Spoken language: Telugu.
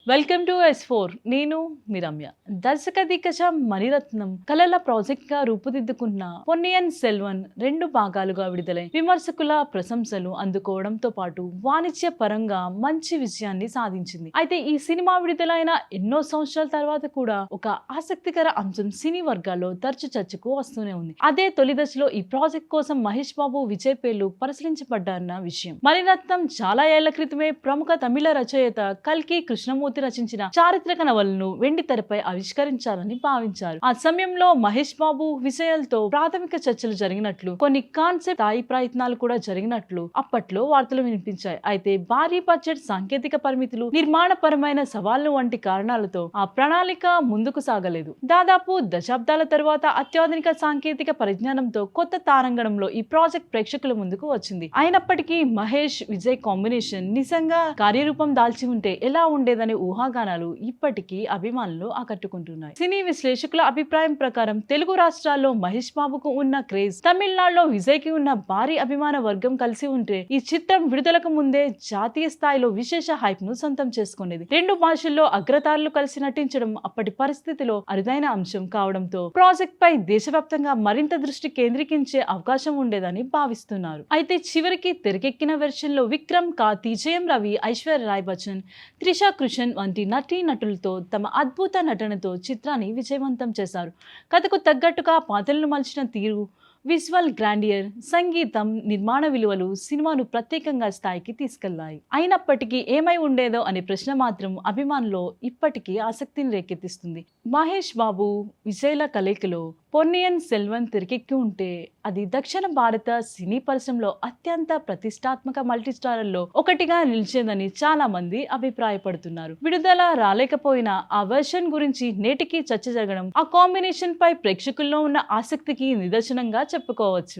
Welcome to S4. నేను మీ రమ్య. దర్శక దిగ్గజ మణిరత్నం కలల ప్రాజెక్ట్ గా రూపుదిద్దుకున్న పొన్నియిన్ సెల్వన్ 2 భాగాలుగా విడుదలై విమర్శకుల ప్రశంసలు అందుకోవడంతో పాటు వాణిజ్య పరంగా మంచి విజయాన్ని సాధించింది. అయితే ఈ సినిమా విడుదలైన ఎన్నో సంవత్సరాల తర్వాత కూడా ఒక ఆసక్తికర అంశం సినీ వర్గాల్లో తరచు చర్చకు వస్తూనే ఉంది. అదే తొలి దశలో ఈ ప్రాజెక్ట్ కోసం మహేష్ బాబు, విజయ్ పేర్లు పరిశీలించబడ్డారన్న విషయం. మణిరత్నం చాలా ఏళ్ల క్రితమే ప్రముఖ తమిళ రచయిత కల్కి కృష్ణమూర్తి రచించిన చారిత్రక నవలను వెండి తెరపై ఆవిష్కరించాలని భావించారు. ఆ సమయంలో మహేష్ బాబు, విజయ్లతో ప్రాథమిక చర్చలు జరిగినట్లు, కొన్ని కాన్సెప్ట్ స్థాయి ప్రయత్నాలు కూడా జరిగినట్లు అప్పట్లో వార్తలు వినిపించాయి. అయితే భారీ బడ్జెట్, సాంకేతిక పరిమితులు, నిర్మాణపరమైన సవాళ్లు వంటి కారణాలతో ఆ ప్రణాళిక ముందుకు సాగలేదు. దాదాపు దశాబ్దాల తరువాత అత్యాధునిక సాంకేతిక పరిజ్ఞానంతో కొత్త తారంగణంలో ఈ ప్రాజెక్ట్ ప్రేక్షకుల ముందుకు వచ్చింది. అయినప్పటికీ మహేష్, విజయ్ కాంబినేషన్ నిజంగా కార్యరూపం దాల్చి ఉంటే ఎలా ఉండేదనే ఊహాగానాలు ఇప్పటికీ అభిమానులు ఆకట్టుకుంటున్నాయి. సినీ విశ్లేషకుల అభిప్రాయం ప్రకారం తెలుగు రాష్ట్రాల్లో మహేష్ బాబుకు ఉన్న క్రేజ్, తమిళనాడులో విజయ్ కి ఉన్న భారీ అభిమాన వర్గం కలిసి ఉంటే ఈ చిత్రం విడుదలకు ముందే జాతీయ స్థాయిలో విశేష హైప్ ను సొంతం చేసుకునేది. 2 భాషల్లో అగ్రతారులు కలిసి నటించడం అప్పటి పరిస్థితిలో అరుదైన అంశం కావడంతో ప్రాజెక్ట్ పై దేశవ్యాప్తంగా మరింత దృష్టి కేంద్రీకరించే అవకాశం ఉండేదని భావిస్తున్నారు. అయితే చివరికి తెరకెక్కిన వెర్షన్ లో విక్రమ్, కార్తీ, జయం రవి, ఐశ్వర్య రాయ్ బచ్చన్, త్రిష కృషన్ వంటి నటీ నటులతో తమ అద్భుత నటనతో చిత్రాన్ని విజయవంతం చేశారు. కథకు తగ్గట్టుగా పాత్రలను మలిచిన తీరు, విజువల్ గ్రాండియర్, సంగీతం, నిర్మాణ విలువలు సినిమాను ప్రత్యేకంగా స్థాయికి తీసుకెళ్లాయి. అయినప్పటికీ ఏమై ఉండేదో అనే ప్రశ్న మాత్రం అభిమానుల్లో ఇప్పటికీ ఆసక్తిని రేకెత్తిస్తుంది. మహేష్ బాబు, విజయ్ల కలయికలో పొన్నియిన్ సెల్వన్ తెరకెక్కి ఉంటే అది దక్షిణ భారత సినీ పరిశ్రమలో అత్యంత ప్రతిష్టాత్మక మల్టీస్టారర్లో ఒకటిగా నిలిచేదని చాలా మంది అభిప్రాయపడుతున్నారు. విడుదల రాలేకపోయినా ఆ వెర్షన్ గురించి నేటికి చర్చ జరగడం ఆ కాంబినేషన్ పై ప్రేక్షకుల్లో ఉన్న ఆసక్తికి నిదర్శనంగా చెప్పుకోవచ్చు.